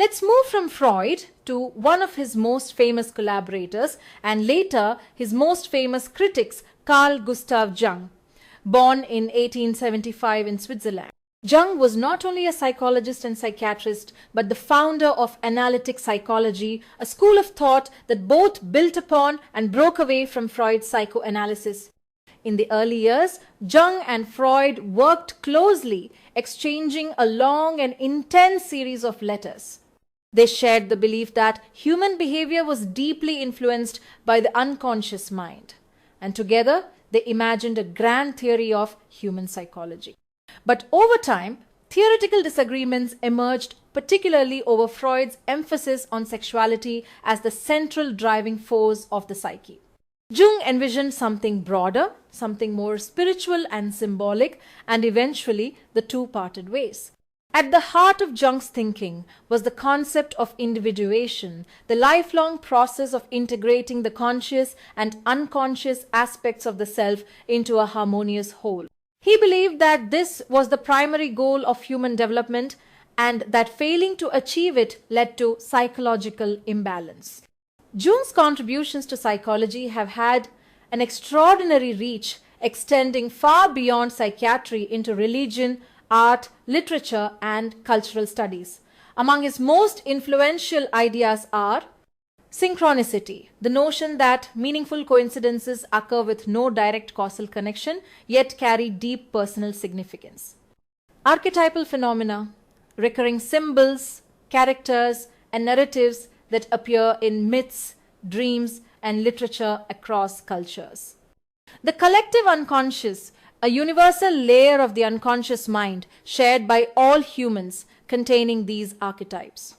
Let's move from Freud to one of his most famous collaborators and later his most famous critics, Carl Gustav Jung, born in 1875 in Switzerland. Jung was not only a psychologist and psychiatrist, but the founder of analytic psychology, a school of thought that both built upon and broke away from Freud's psychoanalysis. In the early years, Jung and Freud worked closely, exchanging a long and intense series of letters. They shared the belief that human behavior was deeply influenced by the unconscious mind, and together they imagined a grand theory of human psychology. But over time, theoretical disagreements emerged, particularly over Freud's emphasis on sexuality as the central driving force of the psyche. Jung envisioned something broader, something more spiritual and symbolic, and eventually the two parted ways. At the heart of Jung's thinking was the concept of individuation, the lifelong process of integrating the conscious and unconscious aspects of the self into a harmonious whole. He believed that this was the primary goal of human development and that failing to achieve it led to psychological imbalance. Jung's contributions to psychology have had an extraordinary reach, extending far beyond psychiatry into religion, art, literature, and cultural studies. Among his most influential ideas are synchronicity, the notion that meaningful coincidences occur with no direct causal connection yet carry deep personal significance. Archetypal phenomena, recurring symbols, characters, and narratives that appear in myths, dreams, and literature across cultures. The collective unconscious, a universal layer of the unconscious mind shared by all humans containing these archetypes.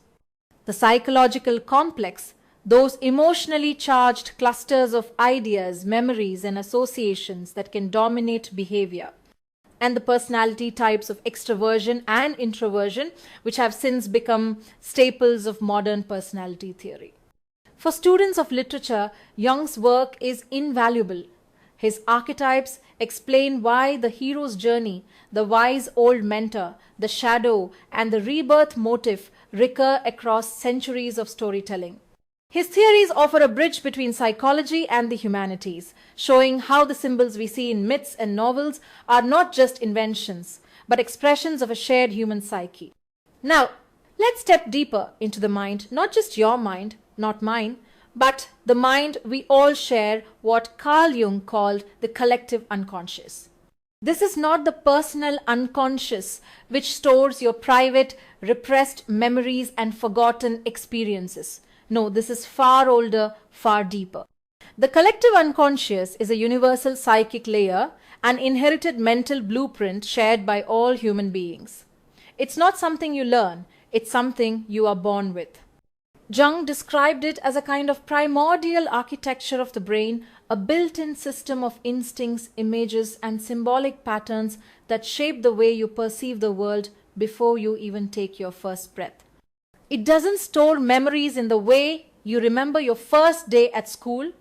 The psychological complex, those emotionally charged clusters of ideas, memories, and associations that can dominate behavior. And the personality types of extroversion and introversion, which have since become staples of modern personality theory. For students of literature, Jung's work is invaluable. His archetypes explain why the hero's journey, the wise old mentor, the shadow, and the rebirth motif recur across centuries of storytelling. His theories offer a bridge between psychology and the humanities, showing how the symbols we see in myths and novels are not just inventions, but expressions of a shared human psyche. Now, let's step deeper into the mind, not just your mind, not mine, but the mind we all share, what Carl Jung called the collective unconscious. This is not the personal unconscious which stores your private, repressed memories and forgotten experiences. No, this is far older, far deeper. The collective unconscious is a universal psychic layer, an inherited mental blueprint shared by all human beings. It's not something you learn, it's something you are born with. Jung described it as a kind of primordial architecture of the brain, a built-in system of instincts, images, and symbolic patterns that shape the way you perceive the world before you even take your first breath. It doesn't store memories in the way you remember your first day at school.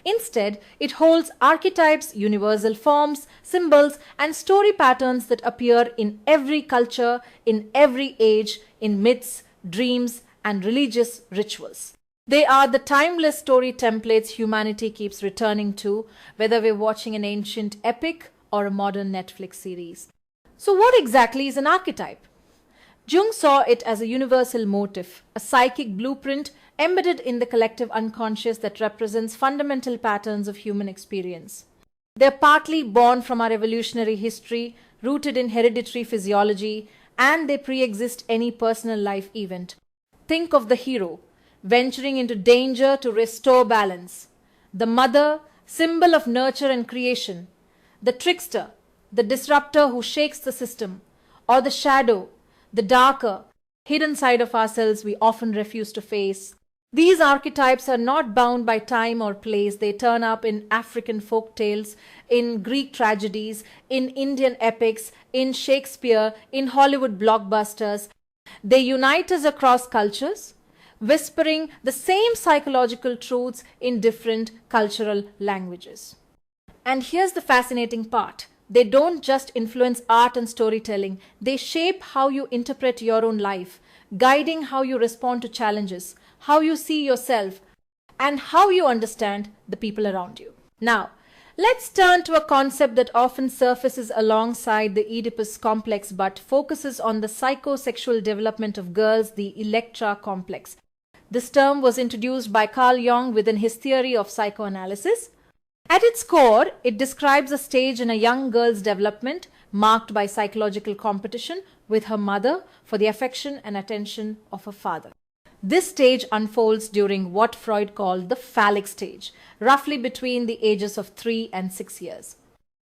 Instead, it holds archetypes, universal forms, symbols, and story patterns that appear in every culture, in every age, in myths, dreams, and religious rituals. They are the timeless story templates humanity keeps returning to, whether we're watching an ancient epic or a modern Netflix series. So what exactly is an archetype? Jung saw it as a universal motif, a psychic blueprint embedded in the collective unconscious that represents fundamental patterns of human experience. They're partly born from our evolutionary history, rooted in hereditary physiology, and they pre-exist any personal life event. Think of the hero, venturing into danger to restore balance. The mother, symbol of nurture and creation. The trickster, the disruptor who shakes the system. Or the shadow, the darker, hidden side of ourselves we often refuse to face. These archetypes are not bound by time or place. They turn up in African folk tales, in Greek tragedies, in Indian epics, in Shakespeare, in Hollywood blockbusters. They unite us across cultures, whispering the same psychological truths in different cultural languages. And here's the fascinating part. They don't just influence art and storytelling. They shape how you interpret your own life, guiding how you respond to challenges, how you see yourself, and how you understand the people around you. Now, let's turn to a concept that often surfaces alongside the Oedipus complex but focuses on the psychosexual development of girls, the Electra complex. This term was introduced by Carl Jung within his theory of psychoanalysis. At its core, it describes a stage in a young girl's development marked by psychological competition with her mother for the affection and attention of her father. This stage unfolds during what Freud called the phallic stage, roughly between the ages of 3 and 6 years.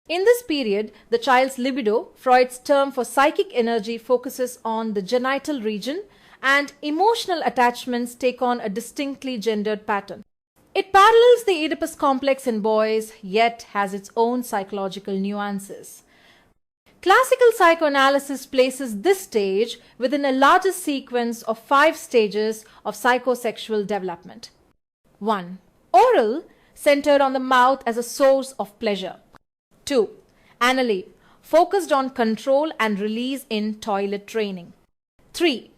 In this period, the child's libido, Freud's term for psychic energy, focuses on the genital region, and emotional attachments take on a distinctly gendered pattern. It parallels the Oedipus complex in boys, yet has its own psychological nuances. Classical psychoanalysis places this stage within a larger sequence of 5 stages of psychosexual development. 1. Oral, centered on the mouth as a source of pleasure. 2. Anally, focused on control and release in toilet training. 3.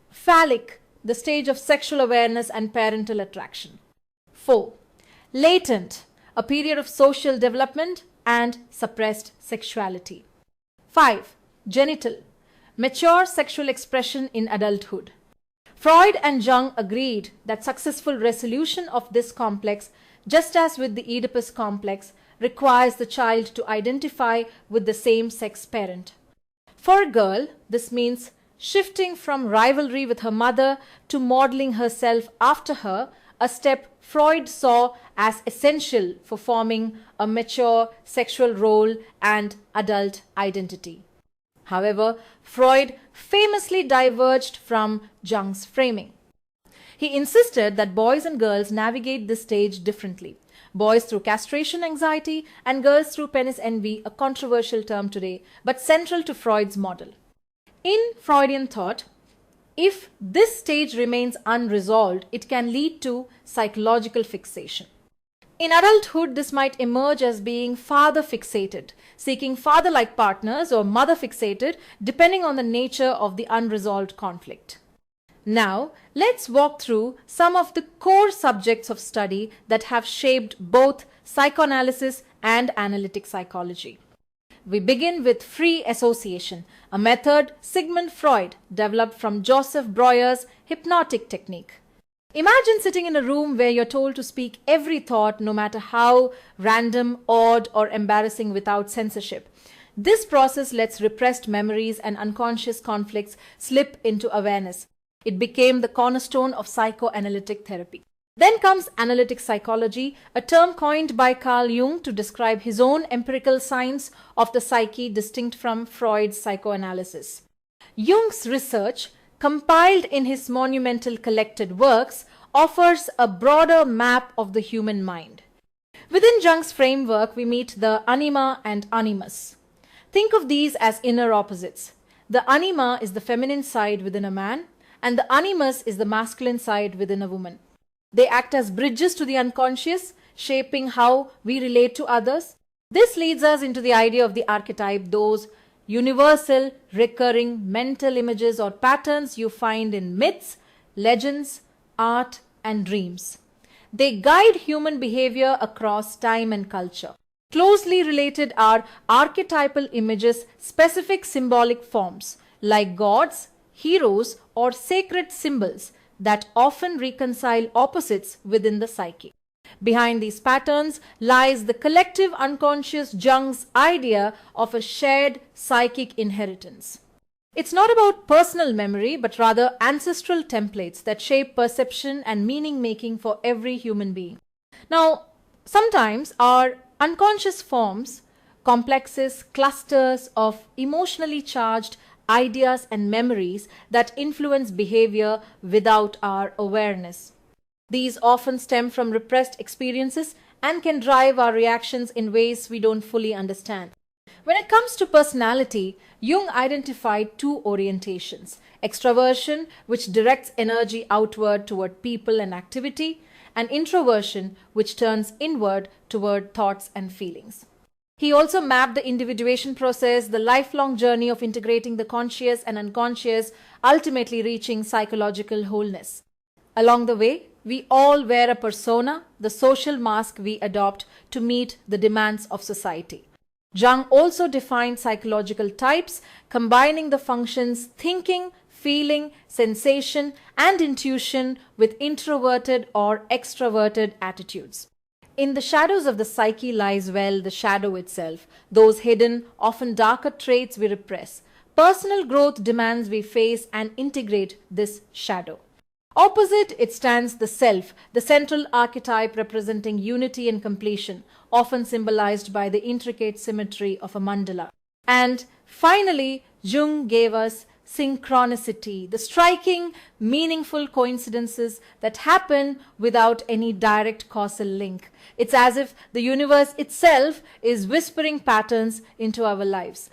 Phallic, the stage of sexual awareness and parental attraction. 4. Latent, a period of social development and suppressed sexuality. 5. Genital, mature sexual expression in adulthood. Freud and Jung agreed that successful resolution of this complex, just as with the Oedipus complex, requires the child to identify with the same-sex parent. For a girl, this means shifting from rivalry with her mother to modeling herself after her, a step Freud saw as essential for forming a mature sexual role and adult identity. However, Freud famously diverged from Jung's framing. He insisted that boys and girls navigate this stage differently. Boys through castration anxiety and girls through penis envy, a controversial term today, but central to Freud's model. In Freudian thought, if this stage remains unresolved, it can lead to psychological fixation. In adulthood, this might emerge as being father-fixated, seeking father-like partners, or mother-fixated, depending on the nature of the unresolved conflict. Now, let's walk through some of the core subjects of study that have shaped both psychoanalysis and analytic psychology. We begin with free association, a method Sigmund Freud developed from Joseph Breuer's hypnotic technique. Imagine sitting in a room where you're told to speak every thought, no matter how random, odd, or embarrassing, without censorship. This process lets repressed memories and unconscious conflicts slip into awareness. It became the cornerstone of psychoanalytic therapy. Then comes analytic psychology, a term coined by Carl Jung to describe his own empirical science of the psyche distinct from Freud's psychoanalysis. Jung's research, compiled in his monumental collected works, offers a broader map of the human mind. Within Jung's framework, we meet the anima and animus. Think of these as inner opposites. The anima is the feminine side within a man, and the animus is the masculine side within a woman. They act as bridges to the unconscious, shaping how we relate to others. This leads us into the idea of the archetype, those universal, recurring mental images or patterns you find in myths, legends, art, and dreams. They guide human behavior across time and culture. Closely related are archetypal images, specific symbolic forms like gods, heroes, or sacred symbols that often reconcile opposites within the psyche. Behind these patterns lies the collective unconscious, Jung's idea of a shared psychic inheritance. It's not about personal memory, but rather ancestral templates that shape perception and meaning-making for every human being. Now, sometimes our unconscious forms complexes, clusters of emotionally charged ideas and memories that influence behavior without our awareness. These often stem from repressed experiences and can drive our reactions in ways we don't fully understand. When it comes to personality, Jung identified two orientations: extraversion, which directs energy outward toward people and activity, and introversion, which turns inward toward thoughts and feelings. He also mapped the individuation process, the lifelong journey of integrating the conscious and unconscious, ultimately reaching psychological wholeness. Along the way, we all wear a persona, the social mask we adopt to meet the demands of society. Jung also defined psychological types, combining the functions thinking, feeling, sensation, and intuition with introverted or extroverted attitudes. In the shadows of the psyche lies, well, the shadow itself, those hidden, often darker traits we repress. Personal growth demands we face and integrate this shadow. Opposite it stands the self, the central archetype representing unity and completion, often symbolized by the intricate symmetry of a mandala. And finally, Jung gave us synchronicity, the striking, meaningful coincidences that happen without any direct causal link. It's as if the universe itself is whispering patterns into our lives.